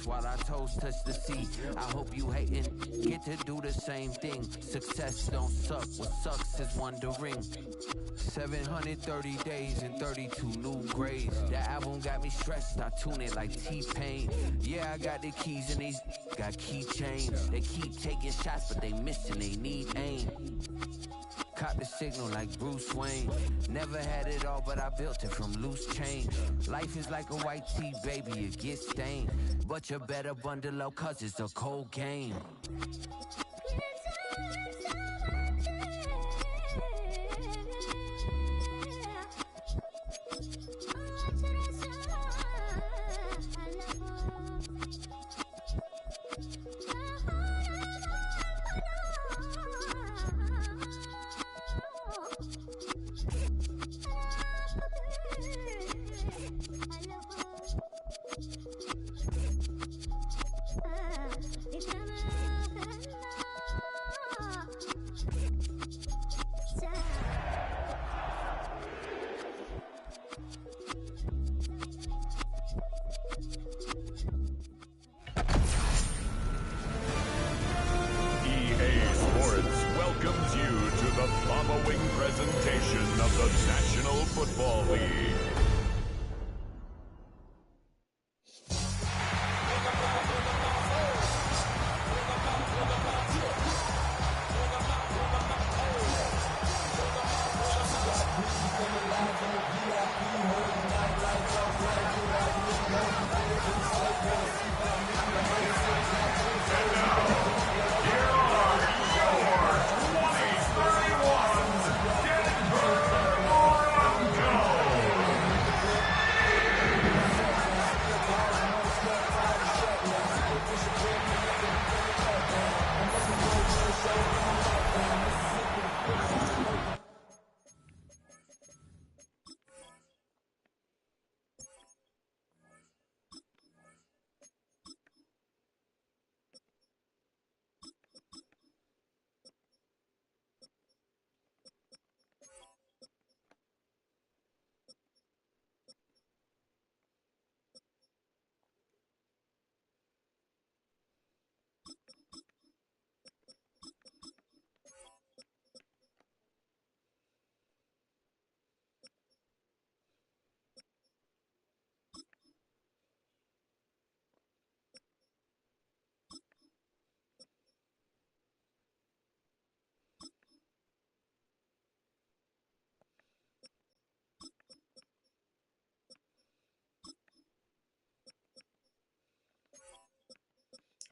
While our toes touch the sea, I hope you hating get to do the same thing. Success don't suck, what sucks is wondering. 730 days and 32 new grades. That album got me stressed, I tune it like T-Pain. Yeah, I got the keys and these got keychains. They keep taking shots, but they missing, they need aim. Cop the signal like Bruce Wayne. Never had it all, but I built it from loose change. Life is like a white tee, baby, it gets stained. But you better bundle up, cause it's a cold game. Welcomes you to the following presentation of the National Football League.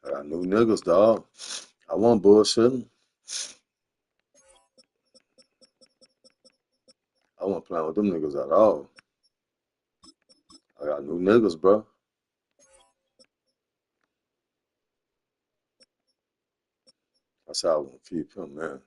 I got new niggas, dog. I want bullshitting. I wasn't playing with them niggas at all. I got new niggas, bro. That's how I want to keep him, man.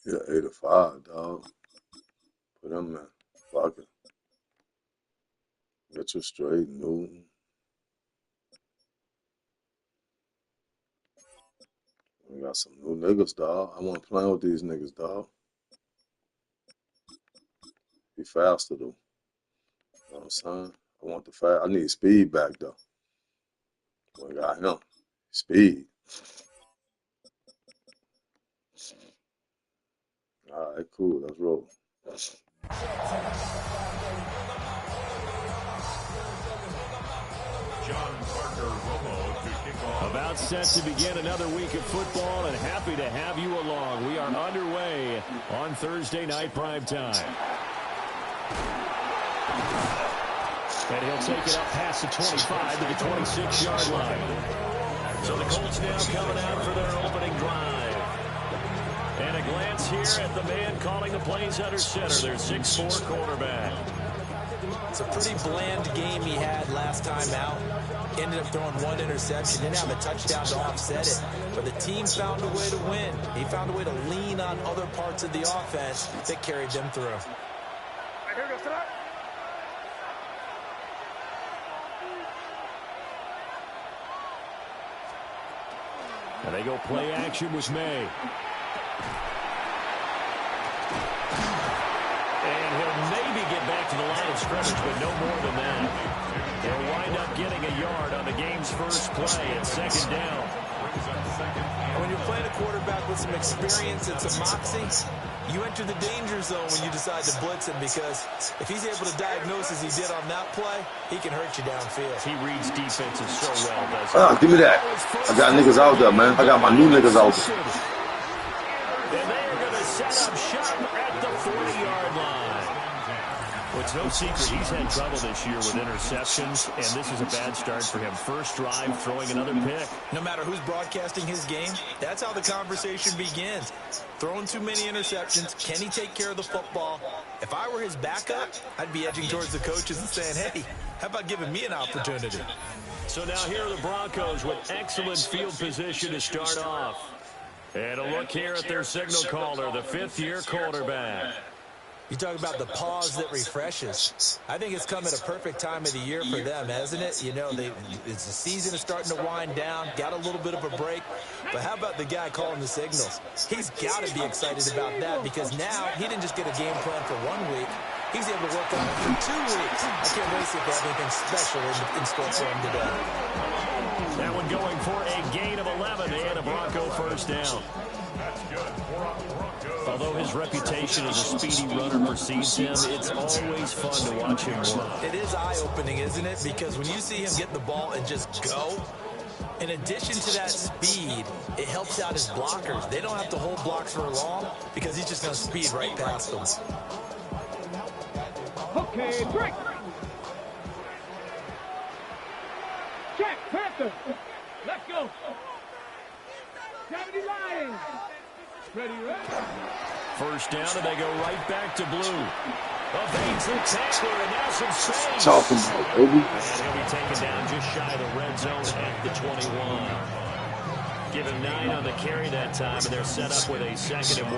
Yeah, 8 to 5, dog. Put him in. Fuck it. Get you straight, new. We got some new niggas, dog. I want to play with these niggas, dog. Be faster, though. You know what I'm saying? I want the fast. I need speed back, though. We got him. Speed. All right, cool. Let's roll. About set to begin another week of football, and happy to have you along. We are underway on Thursday night primetime. And he'll take it up past the 25 to the 26-yard line. So the Colts now coming out for their opening drive. And a glance here at the man calling the plays under center, their 6'4" quarterback. It's a pretty bland game he had last time out. Ended up throwing one interception. Didn't have a touchdown to offset it. But the team found a way to win. He found a way to lean on other parts of the offense that carried them through. And they go play action with May. And he'll maybe get back to the line of scrimmage, but no more than that. He'll wind up getting a yard on the game's first play at 2nd down. When you're playing a quarterback with some experience and some moxie, you enter the danger zone when you decide to blitz him, because if he's able to diagnose as he did on that play, he can hurt you downfield. He reads defenses so well, doesn't he? Give me that. I got niggas out there, man. I got my new niggas out there. And they are going to set up shop at the 40-yard line. Well, it's no secret he's had trouble this year with interceptions, and this is a bad start for him. First drive, throwing another pick. No matter who's broadcasting his game, that's how the conversation begins. Throwing too many interceptions, can he take care of the football? If I were his backup, I'd be edging towards the coaches and saying, hey, how about giving me an opportunity? So now here are the Broncos with excellent field position to start off. And a look here at their signal caller, the 5th-year quarterback. You talk about the pause that refreshes. I think it's come at a perfect time of the year for them, hasn't it? You know, it's the season is starting to wind down, got a little bit of a break. But how about the guy calling the signals? He's got to be excited about that, because now he didn't just get a game plan for 1 week. He's able to work on it for 2 weeks. I can't wait to see if they have anything special in store for him today. That one going for a gain of 11 and a Bronco first down. Although his reputation as a speedy runner precedes him, it's always fun to watch him work. It is eye-opening, isn't it? Because when you see him get the ball and just go, in addition to that speed, it helps out his blockers. They don't have to hold blocks for long because he's just going to speed right past them. Okay, break. Check, Panther. Let's go. 70 Lions. Ready, ready. First down, and they go right back to blue. Evades the tackler, and now some space. Talking about, baby. And he'll be taken down just shy of the red zone at the 21. Give him 9 on the carry that time, and they're set up with a 2nd and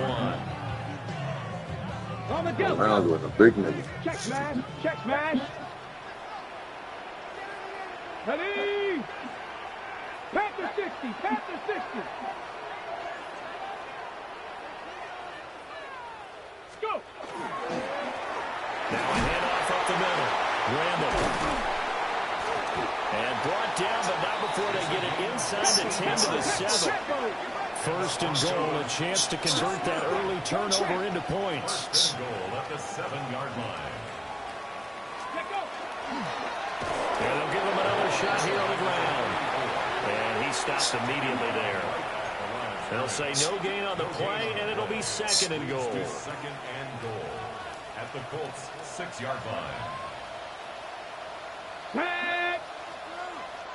1. Around with a big nigga. Check smash. Check smash. Ready. Panther 60. Panther 60. Go. Now a handoff up the middle. Randall. And brought down, but not before they get it inside the 10 to the 7. First and goal, a chance to convert that early turnover into points. Goal at the 7-yard line. And they'll give him another shot here on the ground. And he stops immediately there. They'll say no gain on the play, and it'll be 2nd and goal. 2nd and goal at the Colts 6-yard line. Tag.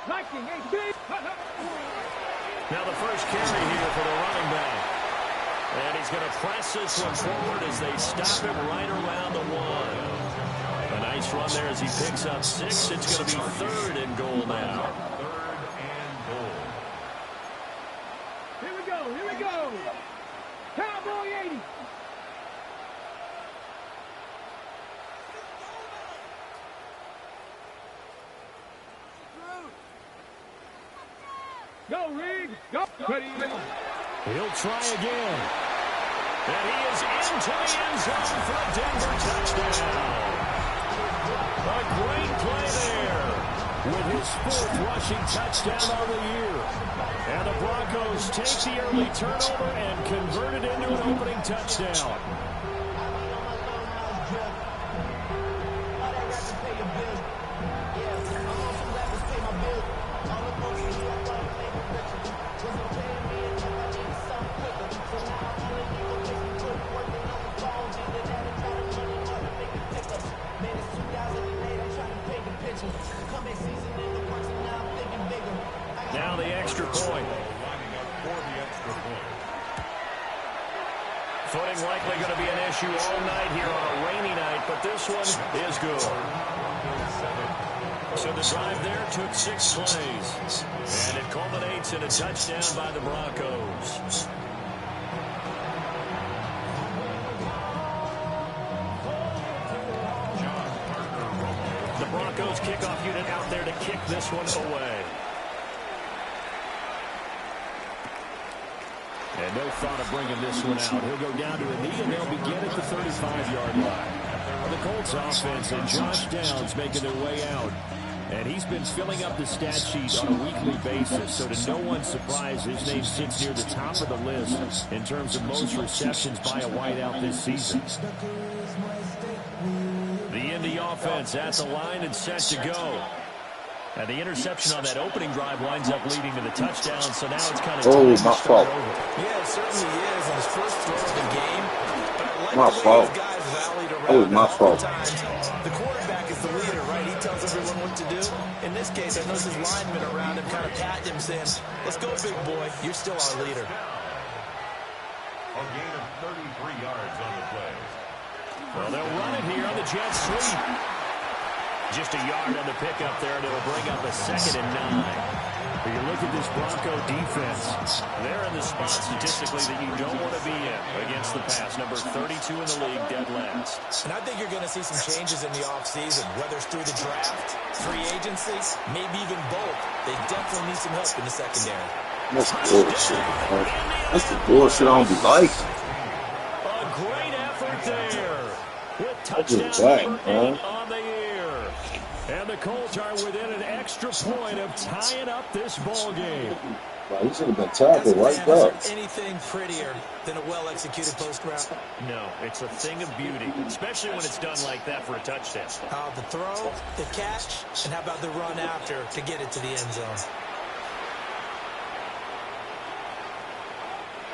Liking 18. Now the first carry here for the running back. And he's going to press this one forward as they stop him right around the 1. A nice run there as he picks up 6. It's going to be 3rd and goal now. 3rd and goal. Here we go. Here we go. Cowboy 80. Go, Reed. Go. Ready. He'll try again. And he is into the end zone for a Denver touchdown. A great play there with his 4th rushing touchdown of the year. And the Broncos take the early turnover and convert it into an opening touchdown. Now the extra point. Lining up for the extra point. Throwing likely going to be an issue all night here on a rainy night, but this one is good. So the drive there took 6 plays, and it culminates in a touchdown by the Broncos. The Broncos kickoff unit out there to kick this one away. And no thought of bringing this one out. He'll go down to a knee, and they'll begin at the 35-yard line. The Colts offense and Josh Downs making their way out. And he's been filling up the stat sheet on a weekly basis, so to no one's surprise, his name sits near the top of the list in terms of most receptions by a wideout this season. The Indy offense at the line and set to go. And the interception on that opening drive winds up leading to the touchdown, so now it's kind of oh, my fault. Yeah, it certainly is in his first throw of the game. But I like my the way fault. these guys rallied around. That was my fault. The quarterback is the leader, right? He tells everyone what to do. In this case, I noticed his linemen around him kind of patting him, saying, let's go, big boy. You're still our leader. A gain of 33 yards on the play. Well, they'll run it here on the jet sweep. Just a yard on the pickup there, and it'll bring up a 2nd and 9. But you look at this Bronco defense, they're in the spot statistically that you don't want to be in against the pass. Number 32 in the league, dead last. And I think you're going to see some changes in the offseason, whether it's through the draft, free agency, maybe even both. They definitely need some help in the secondary. That's bullshit, man. That's the bullshit I don't be like. A great effort there with Touchdown touchdown man. on the year. And the Colts are within an extra point of tying up this ball game. Wow, he should have been tackled right up. Anything prettier than a well-executed post route? No, it's a thing of beauty, especially when it's done like that for a touchdown. The throw, the catch, and how about the run after to get it to the end zone?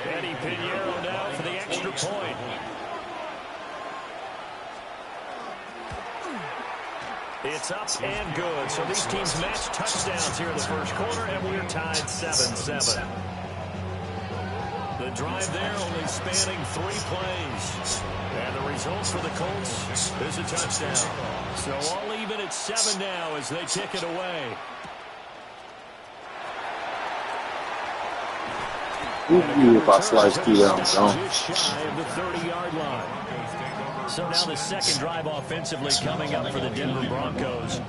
Eddie Pinheiro now for the extra point. It's up and good. So these teams match touchdowns here in the first quarter, and we're tied 7-7. The drive there only spanning 3 plays. And the result for the Colts is a touchdown. So all even at 7 now as they kick it away. If I slice through that, I'm gone. Just shy of the 30-yard line. So now the second drive offensively coming up for the Denver Broncos.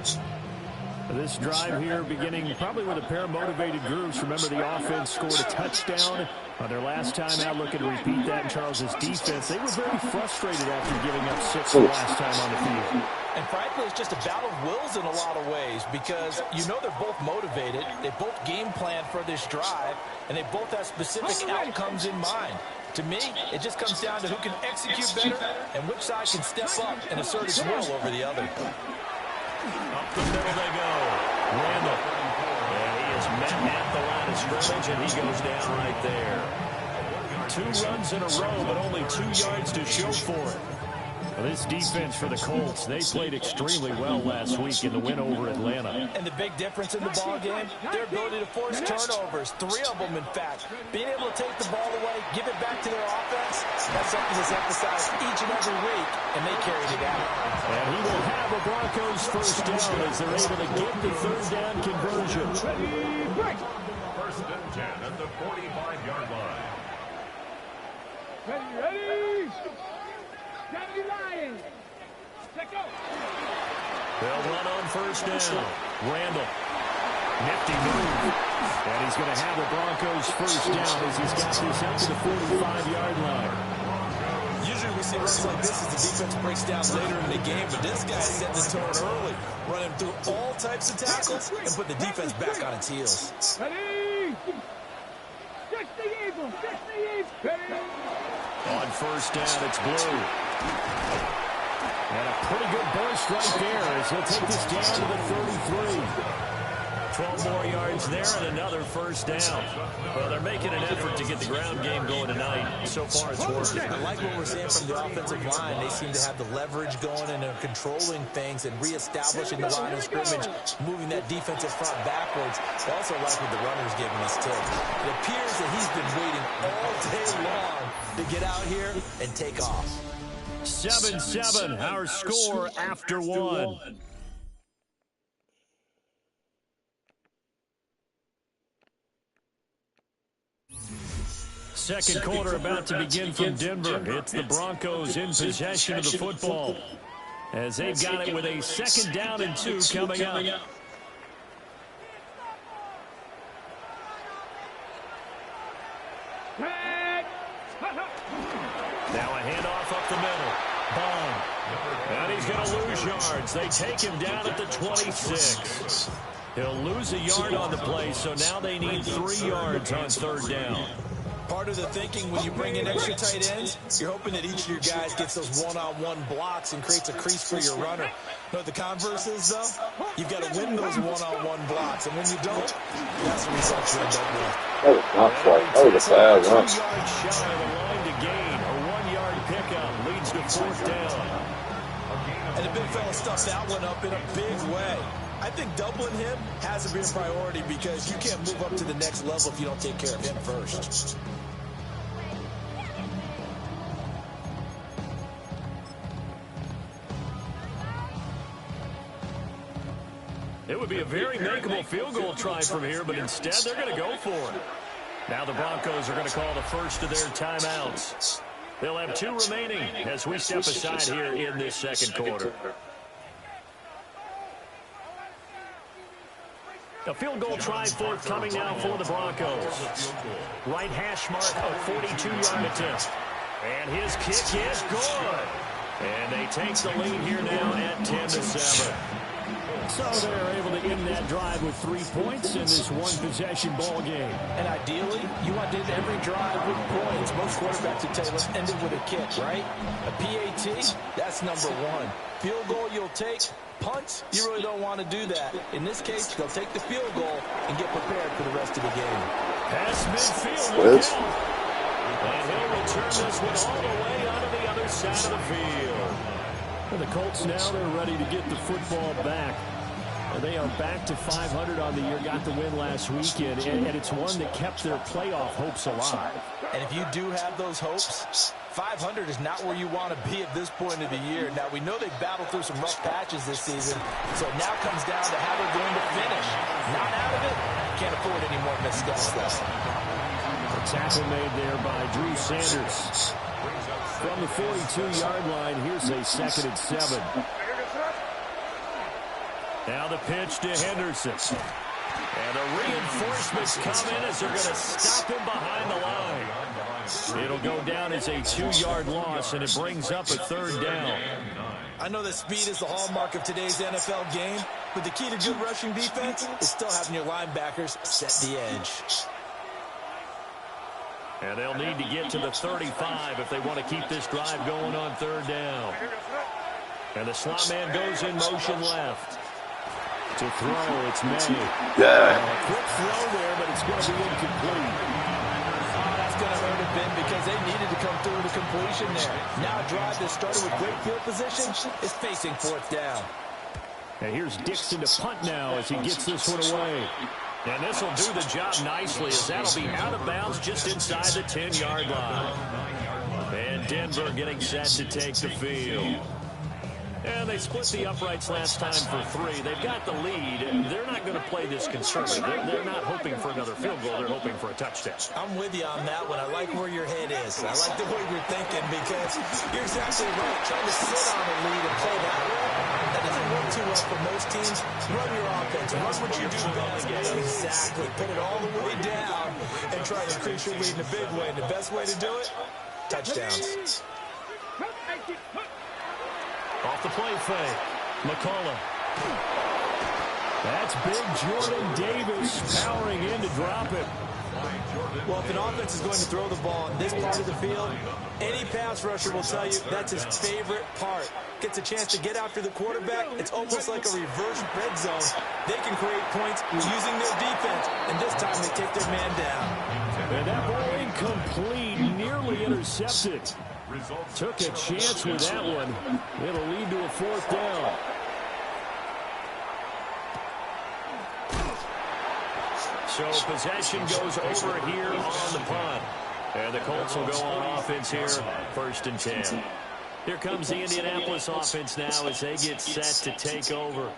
This drive here beginning probably with a pair of motivated groups. Remember, the offense scored a touchdown on their last time out. Looking to repeat that in Charles's defense. They were very frustrated after giving up 6 the last time on the field. And frankly, it's just a battle of wills in a lot of ways because you know they're both motivated. They both game plan for this drive, and they both have specific outcomes in mind. To me, it just comes down to who can execute better and which side can step up and assert its will over the other. Up the middle they go. Randall. And he is met at the line of scrimmage, and he goes down right there. 2 runs in a row, but only 2 yards to show for it. Well, this defense for the Colts, they played extremely well last week in the win over Atlanta. And the big difference in the ball game, their ability to force turnovers, 3 of them in fact. Being able to take the ball away, give it back to their offense, that's something that's emphasized each and every week, and they carried it out. And he will have a Broncos first down as they're able to get the 3rd down conversion. First and 10 at the 45-yard line. Ready? Johnny Lions. Let's go. They'll run on first down. Randall. Nifty move. And he's going to have the Broncos first down as he's got this up to the 45-yard line. Usually we see runs like this as the defense breaks down later in the game, but this guy set the tone early, running through all types of tackles and put the defense back on its heels. Ready? Fix the Eagle. Fix the Eagle. On first down, it's Blue. And a pretty good burst right there as he'll take this down to the 33. 12 more yards there and another first down. Well, they're making an effort to get the ground game going tonight. So far, it's working. I like what we're seeing from the offensive line. They seem to have the leverage going and they're controlling things and reestablishing the line of scrimmage, moving that defensive front backwards. I also like what the runner's giving us, too. It appears that he's been waiting all day long to get out here and take off. 7-7, our score after one. Second quarter about to begin from Denver. It's the Broncos in possession of the football as they've got it with a 2nd down and 2 coming up. Now a handoff up the middle. Bond. And he's going to lose yards. They take him down at the 26. He'll lose a yard on the play, so now they need 3 yards on 3rd down. Part of the thinking when you bring in extra tight ends, you're hoping that each of your guys gets those one-on-one blocks and creates a crease for your runner. You know what the converse is, though? You've got to win those one-on-one blocks, and when you don't, that's the result you end up with. That was not quite. That was a bad run. 2 yards shy of the line to gain. A 1-yard pickup leads to 4th down. And the big fella stuffed that one up in a big way. I think doubling him has to be a priority because you can't move up to the next level if you don't take care of him first. It would be a very makeable field goal try from here, but instead they're going to go for it. Now the Broncos are going to call the first of their timeouts. They'll have 2 remaining as we step aside here in this second quarter. A field goal try forthcoming now for the Broncos. Right hash mark, a 42-yard attempt. And his kick is good. And they take the lead here now at 10-7. So they're able to end that drive with 3 points in this one-possession ball game. And ideally, you want to end every drive with points. Most quarterbacks would tell you, let's end it with a kick, right? A PAT, that's number 1. Field goal you'll take. Punts, you really don't want to do that. In this case, they'll take the field goal and get prepared for the rest of the game. Pass midfield, look out. And he'll return this one all the way onto the other side of the field. And the Colts now, they're ready to get the football back. They are back to 500 on the year, got the win last weekend, and it's one that kept their playoff hopes alive. And if you do have those hopes, 500 is not where you want to be at this point of the year. Now, we know they've battled through some rough patches this season, so it now comes down to how they're going to finish. Not out of it, can't afford any more missteps, though. A tackle made there by Drew Sanders. From the 42-yard line, here's a 2nd and 7. Now the pitch to Henderson. And the reinforcements come in as they're going to stop him behind the line. It'll go down as a 2-yard loss, and it brings up a 3rd down. I know that speed is the hallmark of today's NFL game, but the key to good rushing defense is still having your linebackers set the edge. And they'll need to get to the 35 if they want to keep this drive going on 3rd down. And the slot man goes in motion left. To throw, it's May. Yeah. Quick throw there, but it's going to be incomplete. Oh, that's going to hurt a bit because they needed to come through with a completion there. Now a drive that started with great field position is facing 4th down. And here's Dixon to punt now as he gets this one away. And this will do the job nicely as that'll be out of bounds just inside the 10-yard line. And Denver getting set to take the field. And they split the uprights last time for 3. They've got the lead, and they're not going to play this conservative. They're not hoping for another field goal. They're hoping for a touchdown. I'm with you on that one. I like where your head is. I like the way you're thinking because you're exactly right. Trying to sit on a lead and play that way, that doesn't work too well for most teams. Run your offense. Run what you do best. Exactly. Put it all the way down and try to increase your lead in a big way. And the best way to do it, touchdowns. Off the play fake, McCullough. That's big Jordan Davis powering in to drop it. Well, if an offense is going to throw the ball in this part of the field, any pass rusher will tell you that's his favorite part. Gets a chance to get after the quarterback. It's almost like a reverse red zone. They can create points using their defense, and this time they take their man down. And that ball incomplete, nearly intercepted. Took a chance with that one. It'll lead to a 4th down. So possession goes over here on the punt. And the Colts will go on offense here, 1st and 10. Here comes the Indianapolis offense now as they get set to take over.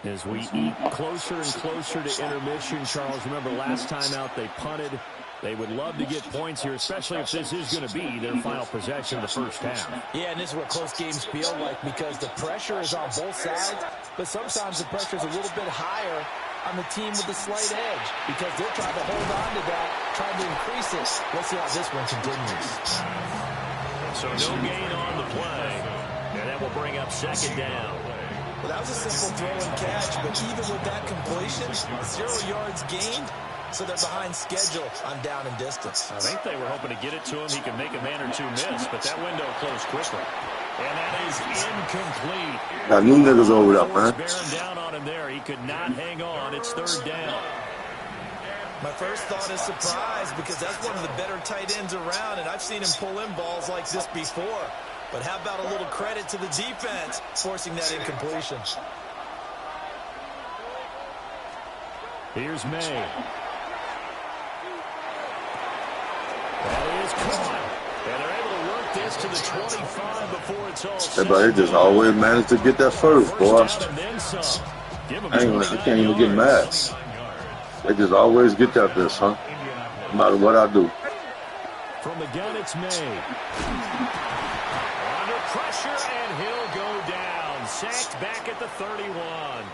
As we eat closer and closer to intermission, Charles, remember last time out they punted. They would love to get points here, especially if this is going to be their final possession of the first half. Yeah, and this is what close games feel like because the pressure is on both sides, but sometimes the pressure is a little bit higher on the team with the slight edge because they're trying to hold on to that, trying to increase it. Let's see how this one continues. So no gain on the play, and that will bring up 2nd down. Well, that was a simple throw and catch, but even with that completion, 0 yards gained. So they're behind schedule on down and distance. I think they were hoping to get it to him. He could make a man or two miss, but that window closed quickly. And that is incomplete. Got new niggas over there, man. Bearing down on him there. He could not hang on. It's 3rd down. My first thought is surprise because that's one of the better tight ends around, and I've seen him pull in balls like this before. But how about a little credit to the defense forcing that incompletion? Here's May. That is caught. And they're able to work this to the 25 before it's all set. Hey, but they just always manage to get that first, boy. I can't even get mad. They just always get that this, huh? No matter what I do. From the gun, it's May. Under pressure, and he'll go down. Sacked back at the 31.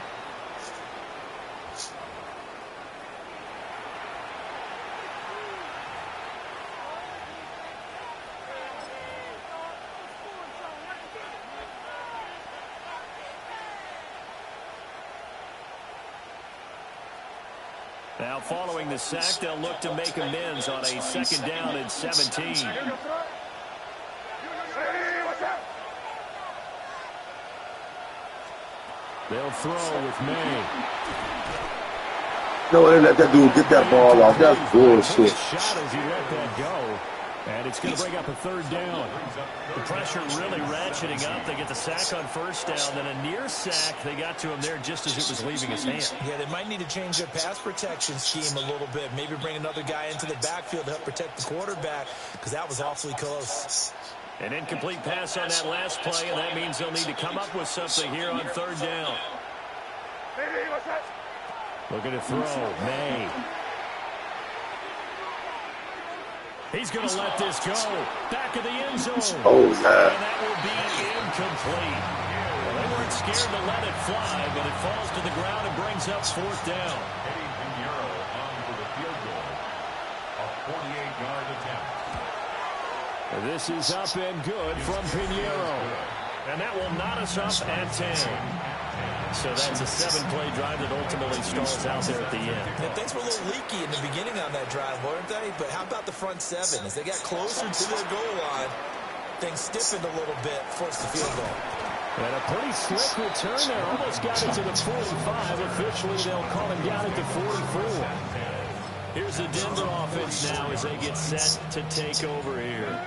Now, following the sack, they'll look to make amends on a 2nd down and 17. They'll throw with May. No, they let that dude get that ball off. That's bullshit. Shot as he let that go. And it's going to bring up a 3rd down. The pressure really ratcheting up. They get the sack on 1st down. Then a near sack. They got to him there just as it was leaving his hand. Yeah, they might need to change their pass protection scheme a little bit. Maybe bring another guy into the backfield to help protect the quarterback because that was awfully close. An incomplete pass on that last play, and that means they'll need to come up with something here on 3rd down. Looking to throw. May. He's going to let this go. Back of the end zone. Oh, yeah. And that will be incomplete. Well, they weren't scared to let it fly, but it falls to the ground and brings up 4th down. Eddie Pinheiro on for the field goal. A 48-yard attempt. This is up and good from Pinheiro. And that will knot us up at 10. So that's a 7-play drive that ultimately stalls out there at the end. And things were a little leaky in the beginning on that drive, weren't they? But how about the front 7? As they got closer to their goal line, things stiffened a little bit, forced the field goal. And a pretty slick return there. Almost got it to the 45. Officially, they'll call him down at the 44. Here's the Denver offense now as they get set to take over here.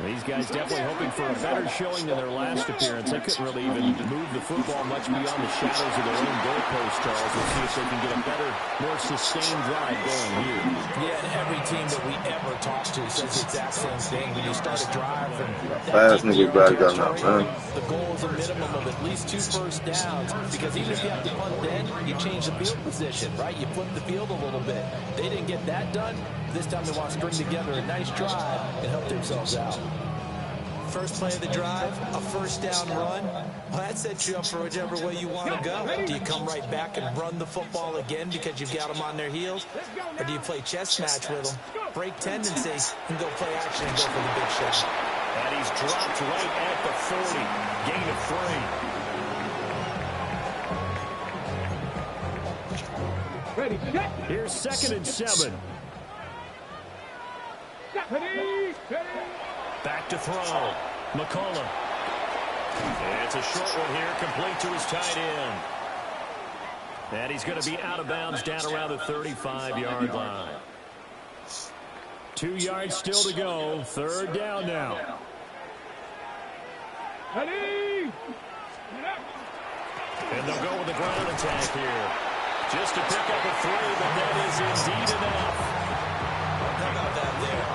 These guys definitely hoping for a better showing than their last appearance. They couldn't really even move the football much beyond the shadows of their own goalpost, Charles. We'll see if they can get a better, more sustained drive going here. Yeah, and every team that we ever talk to says the exact same thing. When you start a drive from Fast niggas back down now, man. The goal is a minimum of at least 2 first downs because even if you have to punt then, you change the field position, right? You flip the field a little bit. They didn't get that done. This time they want to string together a nice drive and help themselves out. First play of the drive, a first down run. Well, that sets you up for whichever way you want to go. Do you come right back and run the football again because you've got them on their heels? Or do you play chess match with them, break tendencies, and go play action and go for the big shot? And he's dropped right at the 40. Gain of 3. Ready, set. Here's 2nd and 7. Ready, ready. Back to throw. McCullough. It's a short one here, complete to his tight end. And he's going to be out of bounds down around the 35-yard line. 2 yards still to go. 3rd down now. Ready. And they'll go with the ground attack here. Just to pick up a 3, but that is indeed enough. How about that there?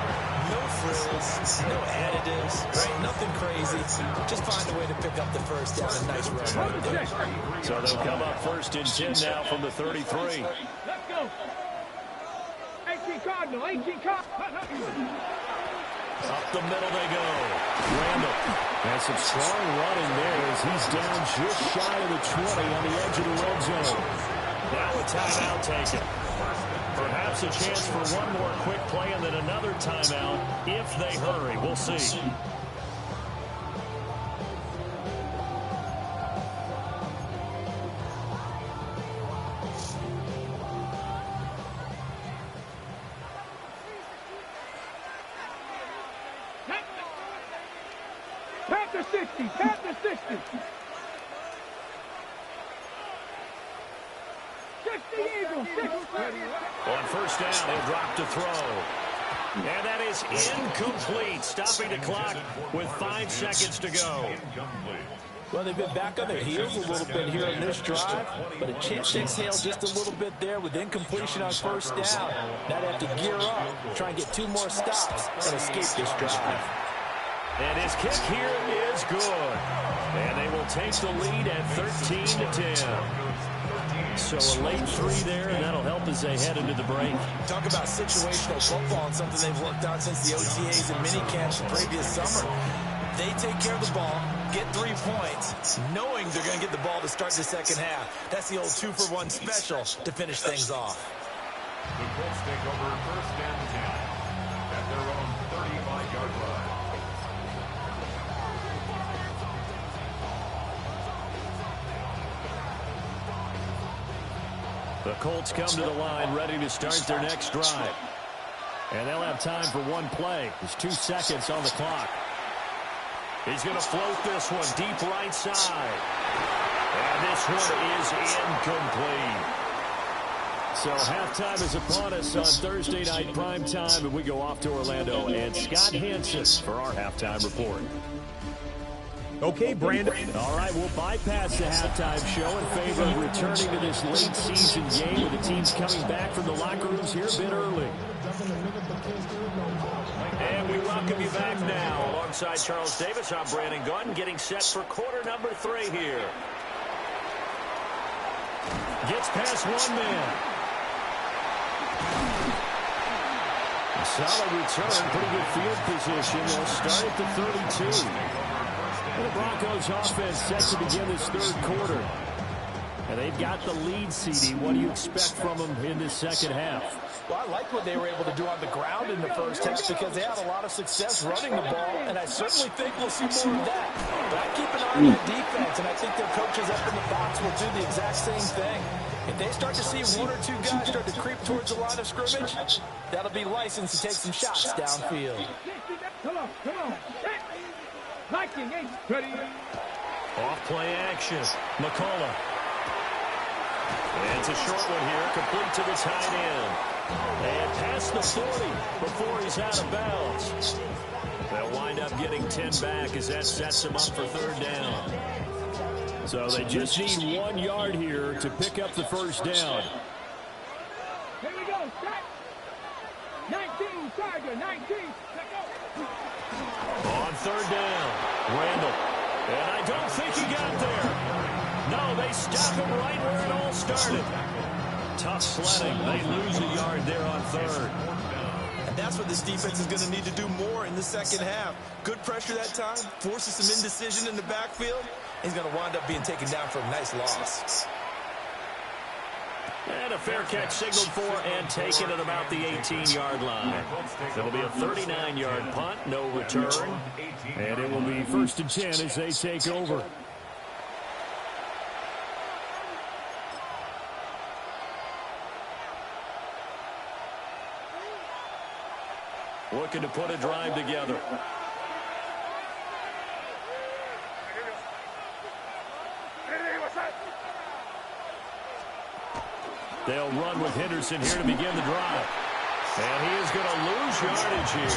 No frills, no additives, right? Nothing crazy. Just find a way to pick up the first down. A nice run right there. So they'll come up 1st and 10 now from the 33. Let's go. 18 Cardinal, 18 Cardinal. Up the middle they go. Randall. And some strong running there as he's down just shy of the 20 on the edge of the red zone. Now a timeout taken. Perhaps a chance for one more quick play and then another timeout if they hurry. We'll see. Panther 60, Panther 60. 60 Eagles, 60. On 1st down, he'll drop to throw. And that is incomplete. Stopping the clock with 5 seconds to go. Well, they've been back on their heels a little bit here on this drive, but a chance to exhale just a little bit there with incompletion on 1st down. Now they have to gear up, try and get 2 more stops and escape this drive. And his kick here is good. And they will take the lead at 13-10. So a late 3 there, and that'll help as they head into the break. Talk about situational football and something they've worked on since the OTAs and mini camps the previous summer. They take care of the ball, get 3 points, knowing they're going to get the ball to start the second half. That's the old 2-for-1 special to finish things off. The Colts take over 1st and 10 at their own 35-yard line. The Colts come to the line ready to start their next drive. And they'll have time for 1 play. There's 2 seconds on the clock. He's going to float this one deep right side. And this one is incomplete. So halftime is upon us on Thursday night prime time, and we go off to Orlando. And Scott Hansen for our halftime report. Okay, Brandon. All right, we'll bypass the halftime show in favor of returning to this late season game with the teams coming back from the locker rooms here a bit early. And we welcome you back now. Alongside Charles Davis, I'm Brandon Gunn, getting set for quarter number 3 here. Gets past 1 man. A solid return, pretty good field position. They'll start at the 32. The Broncos offense set to begin this 3rd quarter. And they've got the lead, CD. What do you expect from them in this second half? Well, I like what they were able to do on the ground in the first half because they had a lot of success running the ball, and I certainly think we'll see more of that. But I keep an eye on their defense, and I think their coaches up in the box will do the exact same thing. If they start to see 1 or 2 guys start to creep towards the line of scrimmage, that'll be license to take some shots downfield. Come on, come on. Viking, ready. Off play action. McCullough. And it's a short one here, complete to the tight end. And past the 40 before he's out of bounds. They'll wind up getting 10 back as that sets them up for 3rd down. So they just need 1 yard here to pick up the first down. Here we go, set. 19, Tiger, 19. On 3rd down, Randall. And I don't think he got there. No, they stop him right where it all started. Tough sledding. They lose a yard there on 3rd. And that's what this defense is going to need to do more in the second half. Good pressure that time, forces some indecision in the backfield. He's going to wind up being taken down for a nice loss. And a fair catch signaled for and taken at about the 18-yard line. It'll be a 39-yard punt, no return. And it will be 1st and 10 as they take over. looking to put a drive together. They'll run with Henderson here to begin the drive. And he is going to lose yardage here.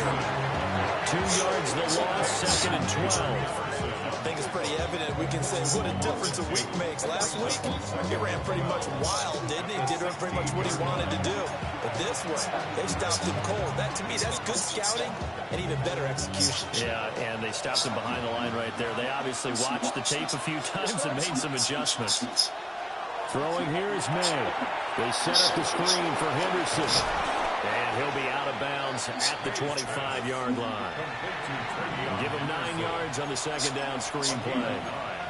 2 yards the loss, 2nd and 12. I think it's pretty evident. We can say what a difference a week makes. Last week, he ran pretty much wild, didn't he? Did pretty much what he wanted to do. But this one, they stopped him cold. That, to me, that's good scouting and even better execution. Yeah, and they stopped him behind the line right there. They obviously watched the tape a few times and made some adjustments. Throwing here is May. They set up the screen for Henderson. And he'll be out of bounds at the 25-yard line. Give him 9 yards on the 2nd down screen play.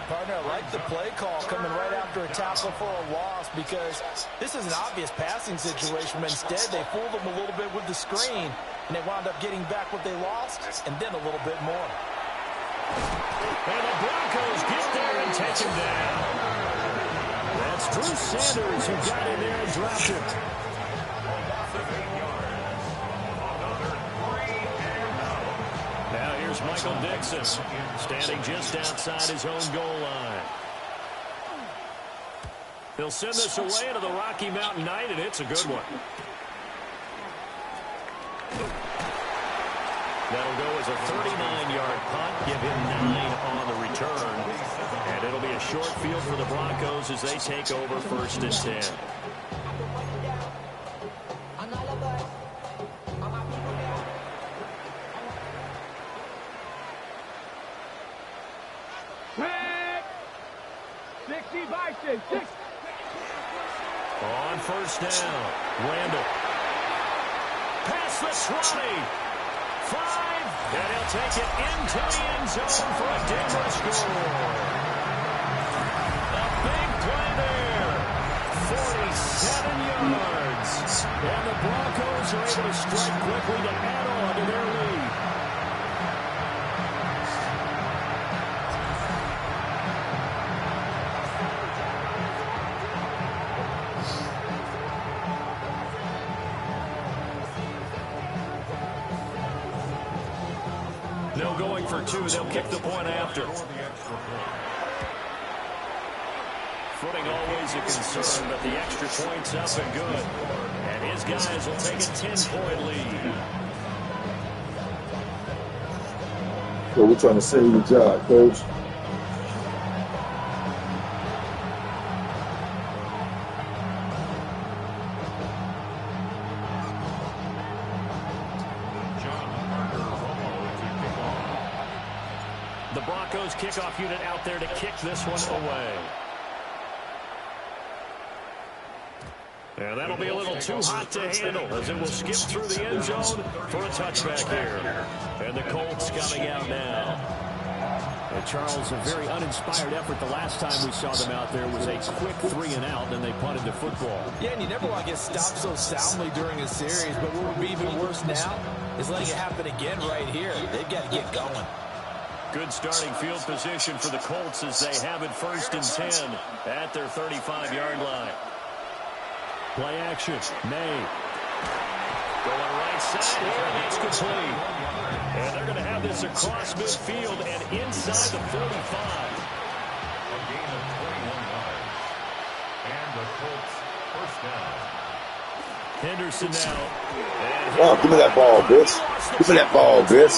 Partner, I like the play call coming right after a tackle for a loss because this is an obvious passing situation, but instead they fooled them a little bit with the screen, and they wound up getting back what they lost and then a little bit more. And the Broncos get there and take him down. That's Drew Sanders who got in there and dropped him. Now here's Michael Dixon, standing just outside his own goal line. He'll send this away into the Rocky Mountain Night, and it's a good one. That'll go as a 39-yard punt, give him 9 on the return. And it'll be a short field for the Broncos as they take over 1st and 10. On 1st down, Randall. Past the 20. 5. And he'll take it into the end zone for a Denver score. A big play there. 47 yards. And the Broncos are able to strike quickly to add on to their lead. No going for 2. They'll kick the point after. Footing always a concern, but the extra point's up and good. And his guys will take a 10-point lead. So we're trying to save the job, Coach. The Broncos kickoff unit out there to kick this one away. And that'll be a little too hot to handle as it will skip through the end zone for a touchback here. And the Colts coming out now. And Charles, a very uninspired effort. The last time we saw them out there was a quick 3 and out, and they punted the football. Yeah, and you never want to get stopped so soundly during a series, but what would be even worse now is letting it happen again right here. They've got to get going. Good starting field position for the Colts as they have it 1st and 10 at their 35-yard line. Play action. May. Going right side here, and that's complete. And they're going to have this across midfield and inside the 45. A gain of 21 yards. And the Colts first down. Henderson now. Oh, give me that ball, bitch. Give me that ball, bitch.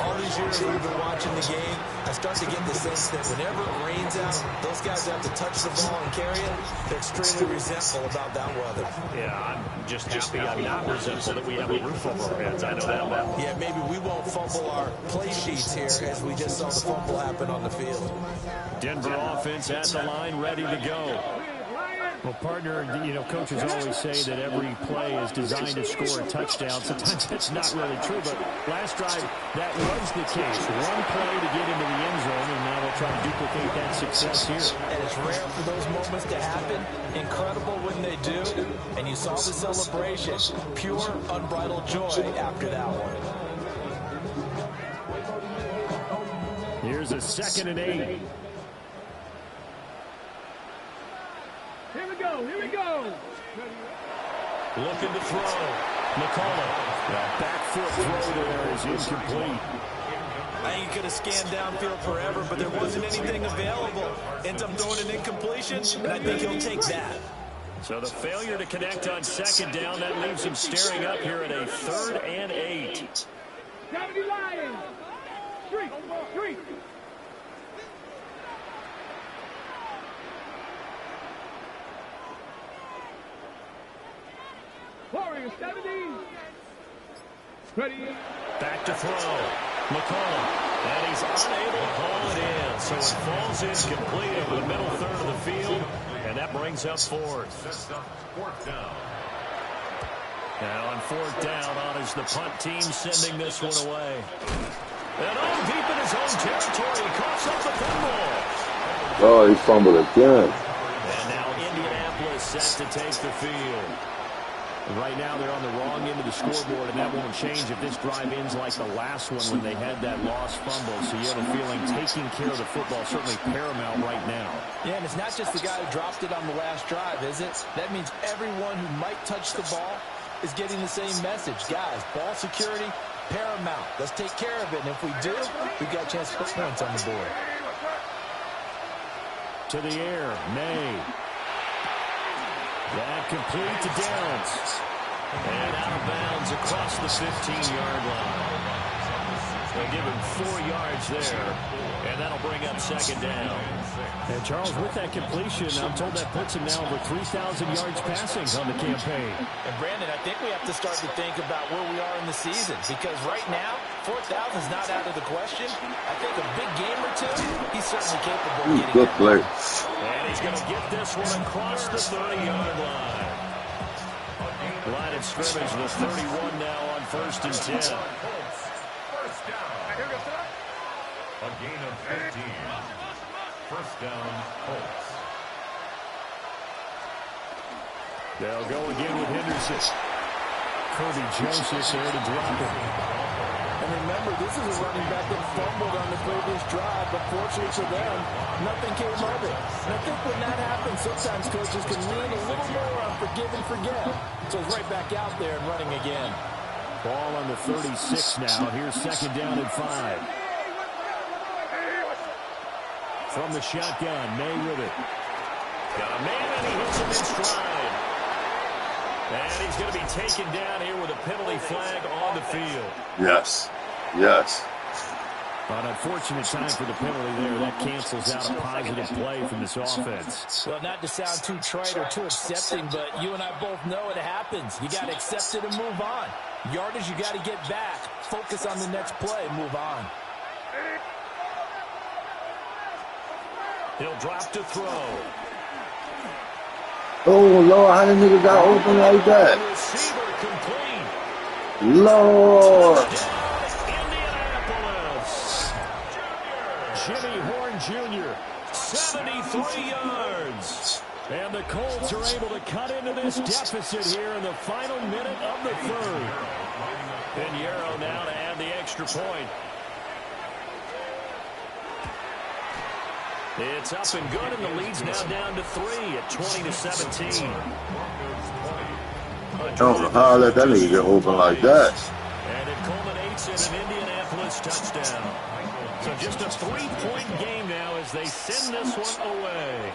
All these years we've been watching the game, I start to get the sense that whenever it rains out, those guys have to touch the ball and carry it. They're extremely resentful about that weather. Yeah, I'm just happy I'm not resentful that we have a roof over our heads. I know that well. Yeah, maybe we won't fumble our play sheets here as we just saw the fumble happen on the field. Denver offense at the line, ready to go. Well, partner, you know, coaches always say that every play is designed to score a touchdown. Sometimes that's not really true, but last drive, that was the case. One play to get into the end zone, and now they'll try to duplicate that success here. And it's rare for those moments to happen. Incredible when they do. And you saw the celebration. Pure, unbridled joy after that one. Here's a 2nd and 8. Here we go. Looking to throw. McCullough. That back foot throw there is incomplete. I think he could have scanned downfield forever, but there wasn't anything available. Ends up throwing an incompletion, and I think he'll take that. So the failure to connect on second down, that leaves him staring up here at a 3rd and 8. 70 Lions. Street. Warriors 70. Ready. Back to throw. McCullough. And he's unable to haul it in. So it falls incomplete over the middle third of the field. And that brings up 4th. Now on 4th down, on is the punt team sending this one away. And deep in his own territory, he coughs up the fumble. Oh, he fumbled again. And now Indianapolis set to take the field. Right now they're on the wrong end of the scoreboard, and that won't change if this drive ends like the last one when they had that lost fumble. So you have a feeling taking care of the football is certainly paramount right now. Yeah, and it's not just the guy who dropped it on the last drive, is it? That means everyone who might touch the ball is getting the same message. Guys, ball security, paramount. Let's take care of it, and if we do, we've got a chance to put points on the board. To the air, May. That complete to Downs. And out of bounds across the 15-yard line. They'll give him 4 yards there. And that'll bring up 2nd down. And Charles, with that completion, I'm told that puts him now over 3,000 yards passing on the campaign. And Brandon, I think we have to start to think about where we are in the season. Because right now, 4,000 is not out of the question. I think a big game or two, he's certainly capable of getting good play. And he's going to get this one across the 30-yard line. Line of scrimmage with 31 now on 1st and 10. A gain of 15. 1st down, Colts. They'll go again with Henderson. Kirby Joseph there to drop it. And remember, this is a running back that fumbled on the previous drive, but fortunately for them, nothing came of it. And I think when that happens, sometimes coaches can lean a little more on forgive and forget. So he's right back out there and running again. Ball on the 36 now. Here's 2nd down and 5. From the shotgun, May with it. Got a man, and he hits him in stride. And he's going to be taken down here with a penalty flag on the field. Yes. An unfortunate time for the penalty there. That cancels out a positive play from this offense. Well, not to sound too trite or too accepting, but you and I both know it happens. You got to accept it and move on. Yardage, you got to get back. Focus on the next play and move on. He'll drop to throw. Oh, Lord, how the nigga got open like that? Lord. Indianapolis. Jimmy Horn Jr., 73 yards. And the Colts are able to cut into this deficit here in the final minute of the 3rd. Pinheiro now to add the extra point. It's up and good, and the lead's now down to 3 at 20-17. I don't know how I let that nigga get open like that. And it culminates in an Indianapolis touchdown. So just a 3-point game now as they send this one away.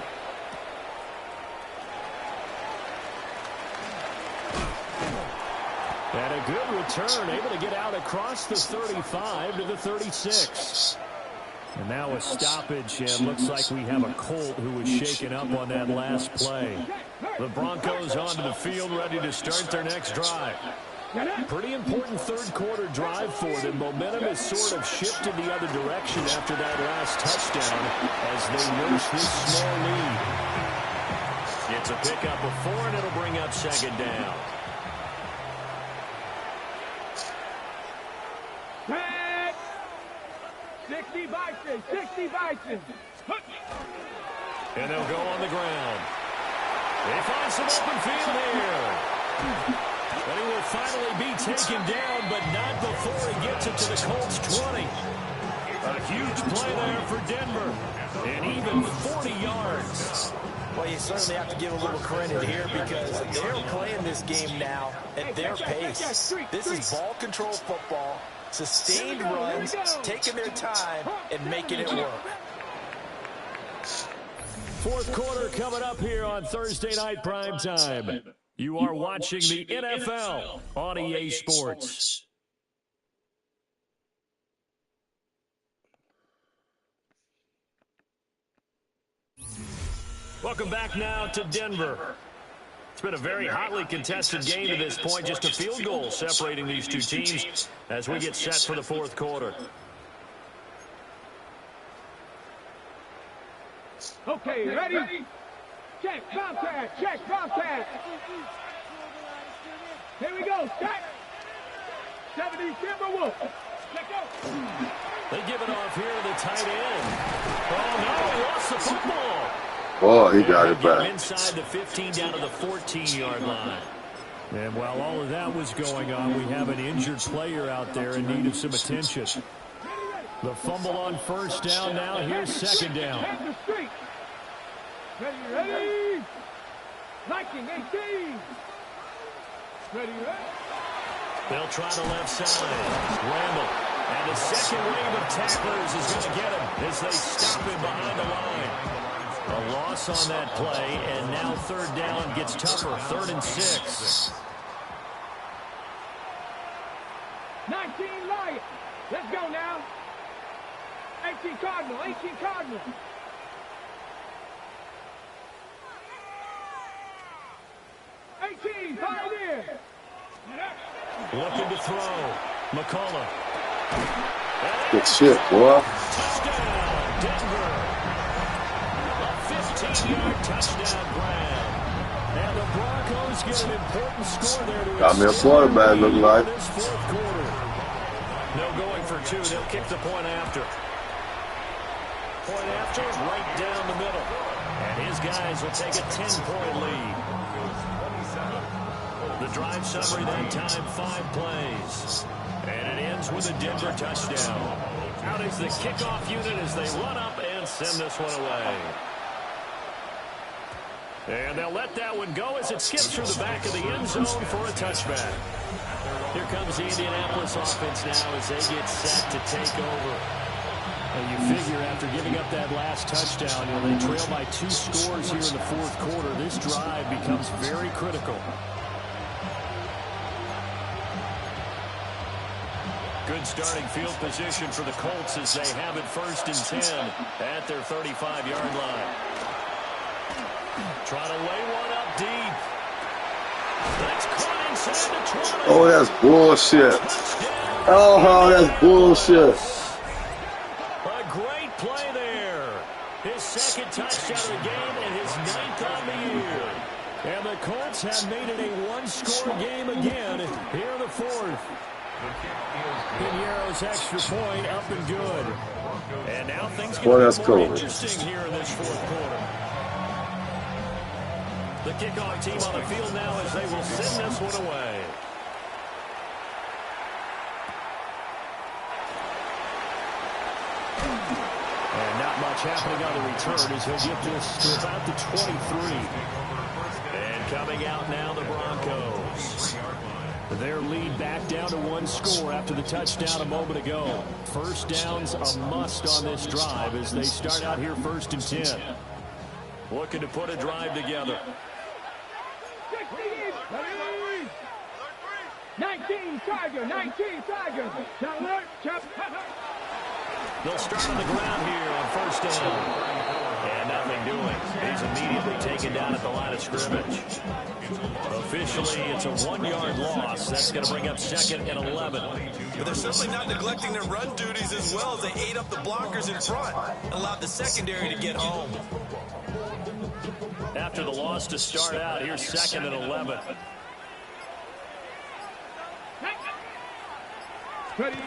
And a good return, able to get out across the 35 to the 36. And now a stoppage, and looks like we have a Colt who was shaken up on that last play. The Broncos onto the field, ready to start their next drive. Pretty important 3rd quarter drive for them. Momentum has sort of shifted the other direction after that last touchdown as they nurse this small lead. It's a pickup of 4, and it'll bring up 2nd down. Tag! 60 Bison. And they'll go on the ground. They find some open field here. But he will finally be taken down, but not before he gets it to the Colts 20. A huge play there for Denver. And even 40 yards. Well, you certainly have to give a little credit here because they're playing this game now at their pace. This is ball control football, sustained runs, taking their time, and making it work. Fourth quarter coming up here on Thursday Night Primetime. You are watching the NFL on EA Sports. Welcome back now to Denver. It's been a very hotly contested game to this point. Just a field goal separating these two teams as we get set for the fourth quarter. Okay, ready? Check, contact, check, contact. Here we go, check. 70 Timberwolves. Check out. They give it off here to the tight end. Oh, no, he lost the football. Oh, he got it back. Inside the 15 down to the 14-yard line. And while all of that was going on, we have an injured player out there in need of some attention. The fumble on first down now. Here's second down. Ready? 19, 18. Ready? They'll try the left side. Randall. And the second wave of tacklers is going to get him as they stop him behind the line. A loss on that play, and now third down gets tougher. 3rd and 6. 19 Lions. Let's go now. 18 Cardinal, 18 Cardinal. Pioneer. Looking to throw. McCullough. Good shit, boy. Touchdown, Denver. A 15-yard touchdown grab. And the Broncos get an important score there to Got me a quarterback, look like. This fourth quarter. No going for two. They'll kick the point after. Point after, right down the middle. And his guys will take a 10-point lead. The drive summary that time, 5 plays. And it ends with a Denver touchdown. Out is the kickoff unit as they run up and send this one away. And they'll let that one go as it skips through the back of the end zone for a touchback. Here comes the Indianapolis offense now as they get set to take over. And you figure after giving up that last touchdown, they trail by 2 scores here in the fourth quarter. This drive becomes very critical. Good starting field position for the Colts as they have it 1st and 10 at their 35-yard line. Trying to lay one up deep. That's caught inside the 20. Oh, that's bullshit. Oh, that's bullshit. A great play there. His 2nd touchdown of the game and his 9th on the year. And the Colts have made it a 1-score game again here in the 4th. Pinheiro's extra point up and good. And now things get more interesting here in this fourth quarter. The kickoff team on the field now as they will send this one away. And not much happening on the return as he'll get this to about the 23. And coming out now, the Broncos. Their lead back down to 1 score after the touchdown a moment ago. First down's a must on this drive as they start out here 1st and 10. Looking to put a drive together. 19 Tiger, 19 Tiger. They'll start on the ground here on 1st down. And nothing doing. He's immediately taken down at the line of scrimmage. Officially, it's a 1-yard loss. That's going to bring up 2nd and 11. But they're certainly not neglecting their run duties as well as they ate up the blockers in front. Allowed the secondary to get home. After the loss to start out, here's 2nd and 11. Ready.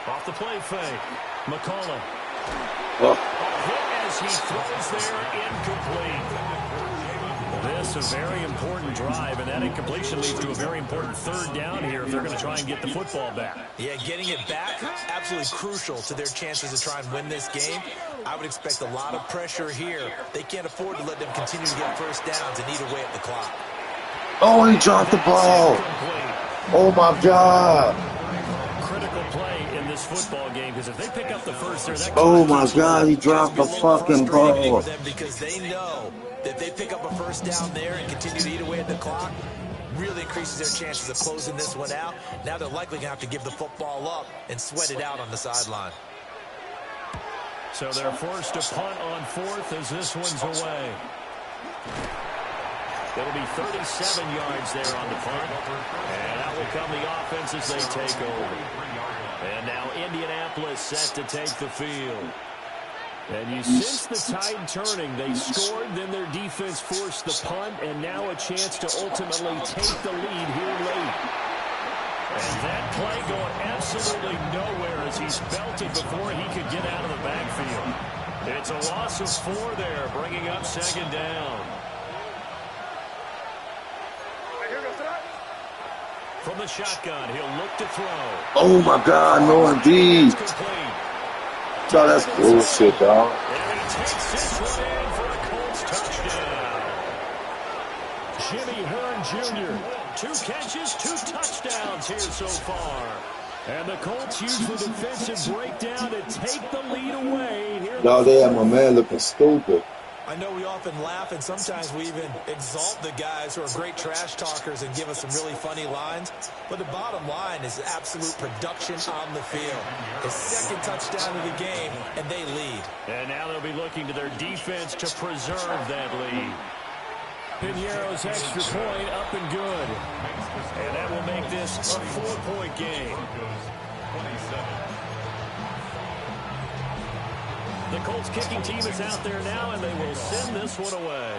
Off the play fake. McCullough. Oh. Hit as he throws there, incomplete. this a very important drive, and that incompletion leads to a very important third down here if they're going to try and get the football back. Yeah, getting it back, absolutely crucial to their chances to try and win this game. I would expect a lot of pressure here. They can't afford to let them continue to get first downs and eat away at the clock. Oh, he dropped the ball. Oh, my God. Critical play in this football game, because if they pick up the first there, that oh, my God, he dropped the fucking ball. Because they know that they pick up a first down there and continue to eat away at the clock, really increases their chances of closing this one out. Now they're likely going to have to give the football up and sweat it out on the sideline. So they're forced to punt on fourth as this one's away. It'll be 37 yards there on the punt. And out will come the offense as they take over. And now Indianapolis set to take the field. And you sense the tide turning. They scored, then their defense forced the punt, and now a chance to ultimately take the lead here late. And that play going absolutely nowhere as he's belted before he could get out of the backfield. It's a loss of 4 there, bringing up second down. From the shotgun, he'll look to throw. Oh, my God, no, indeed. So that's bullshit, dog. And he takes this one in for a Colts touchdown. Jimmy Hearn Jr., 2 catches, 2 touchdowns here so far. And the Colts use the defensive breakdown to take the lead away. Dog, they have my man looking stupid. I know we often laugh, and sometimes we even exalt the guys who are great trash talkers and give us some really funny lines. But the bottom line is absolute production on the field. His second touchdown of the game, and they lead. And now they'll be looking to their defense to preserve that lead. Piñeiro's extra point up and good. And that will make this a 4-point game. The Colts kicking team is out there now, and they will send this one away.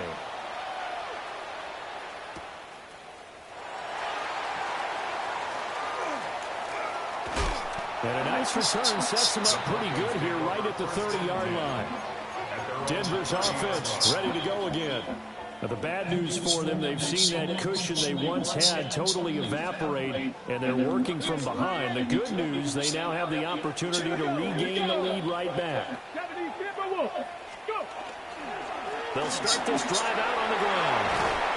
And a nice return sets them up pretty good here right at the 30-yard line. Denver's offense ready to go again. Now, the bad news for them, they've seen that cushion they once had totally evaporate, and they're working from behind. The good news, they now have the opportunity to regain the lead right back. They'll start this drive out on the ground.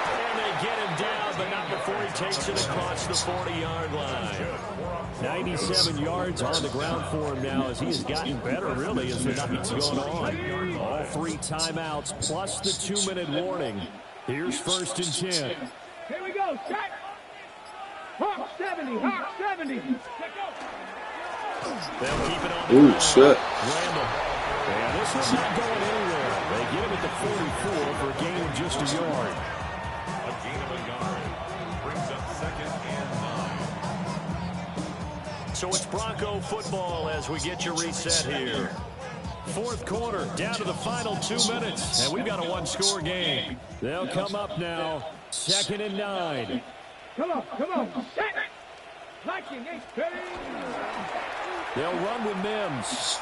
And they get him down, but not before he takes it across the 40-yard line. 97 yards on the ground for him now as he has gotten better, really, as the night's going on. All 3 timeouts plus the 2-minute warning. Here's 1st and 10. Here we go, check. Hawk 70, Hawk 70. They'll keep it on the Ooh, ground. shit. Randall. And this one's not going anywhere. They get him at the 44 for a gain of just a yard. A gain of a yard brings up 2nd and 9. So it's Bronco football as we get you reset here. 4th quarter, down to the final 2 minutes, and we've got a 1-score game. They'll come up now, 2nd and 9. Come on, check. Liking, ready. They'll run with Mims.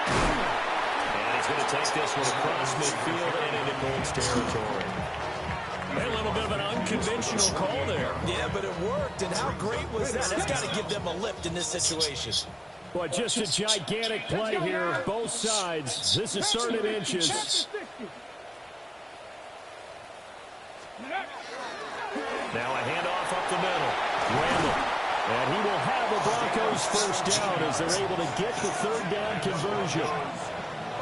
And he's going to take this one across midfield and into Colts territory. A little bit of an unconventional call there. Yeah, but it worked, and how great was that? That's got to give them a lift in this situation. Boy, just a gigantic play here, both sides. This is 3rd and inches. Now a handoff up the middle. Randall. And he will have the Broncos first down as they're able to get the 3rd down conversion.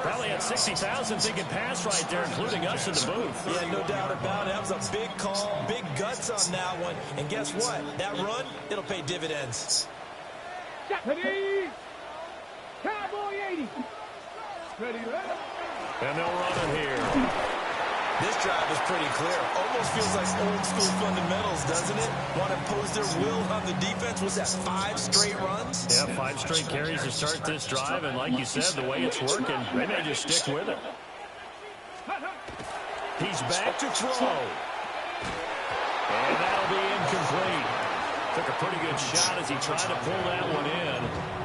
Probably had 60,000 thinking pass right there, including us in the booth. Yeah, no doubt about it. That was a big call, big guts on that one. And guess what? That run, it'll pay dividends. Ready. Cowboy 80. Ready, And they'll run it here. This drive is pretty clear. Almost feels like old school fundamentals, doesn't it? Want to impose their will on the defense. Was that 5 straight runs? Yeah, 5 straight carries to start this drive. And like you said, the way it's working, they may just stick with it. He's back to throw. And that'll be incomplete. Took a pretty good shot as he tried to pull that one in.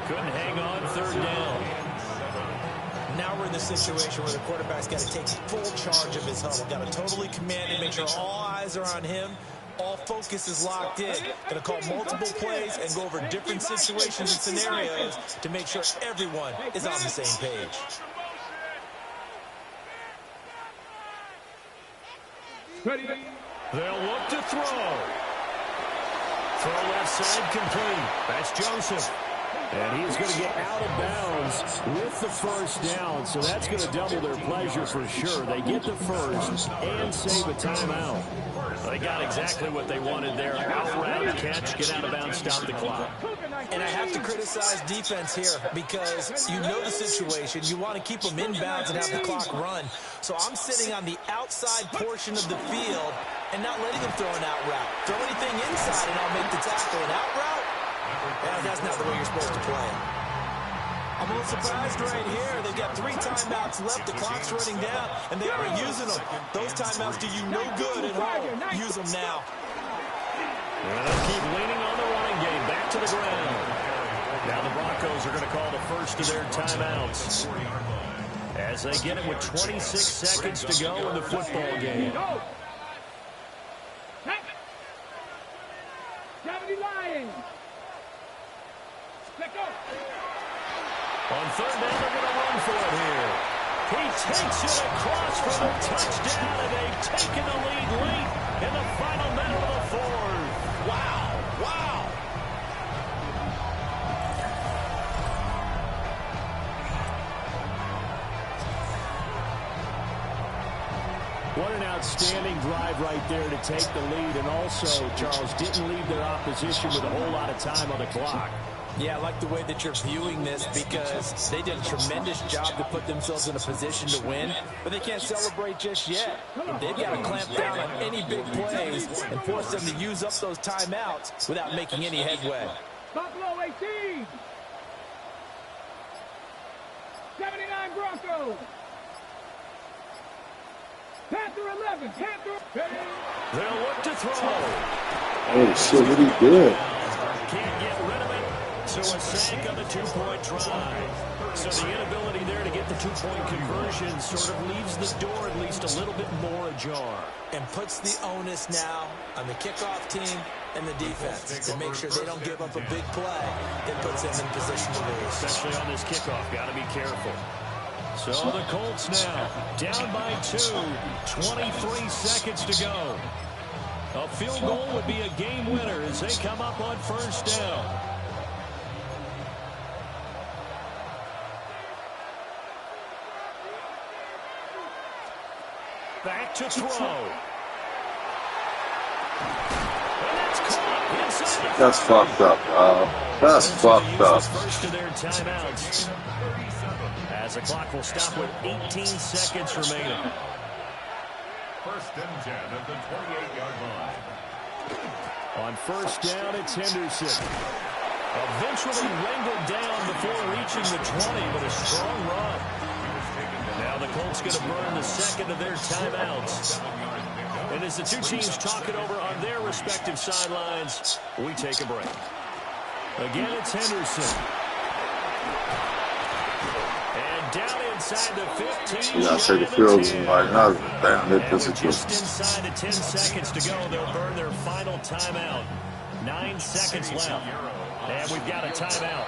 Couldn't hang on 3rd down. Now we're in the situation where the quarterback's got to take full charge of his huddle. Got to totally command it, make sure all eyes are on him. All focus is locked in. Going to call multiple plays and go over different situations and scenarios to make sure everyone is on the same page. They'll look to throw. Throw left side complete. That's Joseph. And he's going to get out of bounds with the first down. So that's going to double their pleasure for sure. They get the first and save a timeout. They got exactly what they wanted there. Out route, catch, get out of bounds, stop the clock. And I have to criticize defense here because you know the situation. You want to keep them inbounds and have the clock run. So I'm sitting on the outside portion of the field and not letting them throw an out route. Throw anything inside and I'll make the tackle. An out route? That's not the way you're supposed to play. I'm a little surprised right here. They've got 3 timeouts left. The clock's running down, and they are using them. Those timeouts do you no good at home. Use them now. And they'll keep leaning on the running game. Back to the ground. Now the Broncos are going to call the first of their timeouts as they get it with 26 seconds to go in the football game. On third down, they're going to run for it here. He takes it across for the touchdown, and they've taken the lead late in the final minute of the fourth. Wow, wow. What an outstanding drive right there to take the lead, and also, Charles, didn't leave their opposition with a whole lot of time on the clock. Yeah, I like the way that you're viewing this because they did a tremendous job to put themselves in a position to win, but they can't celebrate just yet. They've got to clamp down on any big plays and force them to use up those timeouts without making any headway. Buffalo 18. 79 Broncos. Panther 11. Panther. They'll look to throw. Oh, shit, what he did? Can't get rid of it. So a sack on the 2-point try. So the inability there to get the 2-point conversion sort of leaves the door at least a little bit more ajar. And puts the onus now on the kickoff team and the defense to make sure they don't give up a big play that puts them in position to lose. Especially on this kickoff, got to be careful. So the Colts now down by 2, 23 seconds to go. A field goal would be a game winner as they come up on first down. Back to throw. And that's caught inside. That's fucked up, That's fucked up. First of their timeouts. As the clock will stop with 18 seconds remaining. First and 10 at the 28-yard line. On first down, it's Henderson. Eventually wrangled down before reaching the 20, but a strong run. Now the Colts going to burn the second of their timeouts. And as the two teams talk it over on their respective sidelines, we take a break. Again, it's Henderson. And down inside the 15. Yeah, I take the field right now. Damn, they just inside of 10 seconds to go. They'll burn their final timeout. 9 seconds left. And we've got a timeout.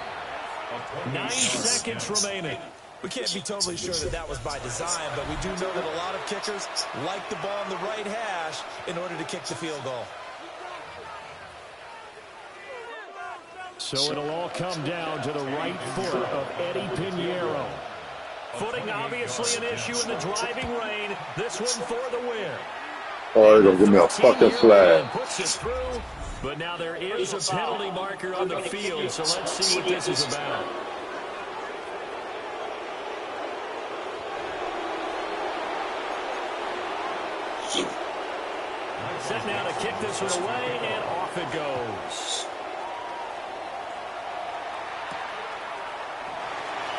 9 seconds remaining. We can't be totally sure that that was by design, but we do know that a lot of kickers like the ball on the right hash in order to kick the field goal. So it'll all come down to the right foot of Eddie Pinheiro. Footing obviously an issue in the driving rain. This one for the win. Oh, they're going to give me a fucking flag. Puts it through, but now there is a penalty marker on the field, so let's see what this is about. Set now to kick this one away, and off it goes.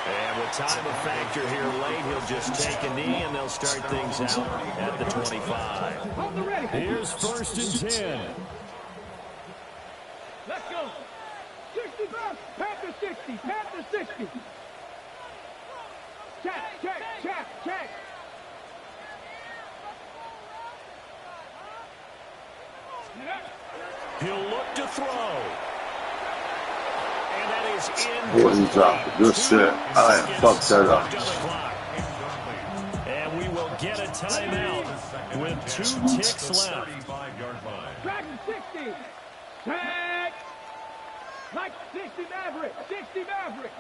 And with time a factor here late, he'll just take a knee, and they'll start things out at the 25. Here's first and 10. Let's go. 65. Panther 60. Panther 60. Check. He'll look to throw. And that is Boy, he dropped it. Good shit. I fucked that up. And we will get a timeout with 2 ticks left. Track 60. Tag. Like 60 Maverick. 60 Maverick.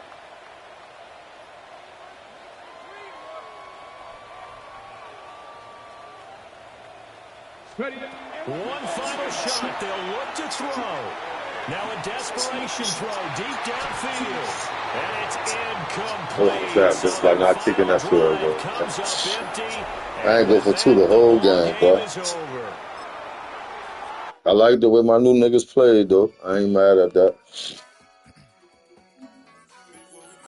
Ready. One final shot. They'll look to throw. Now a desperation throw deep downfield. And it's incomplete. Oh, crap. Just like not kicking that field goal. Comes up empty. I ain't go for 2 the whole game, bro. I like the way my new niggas played, though. I ain't mad at that.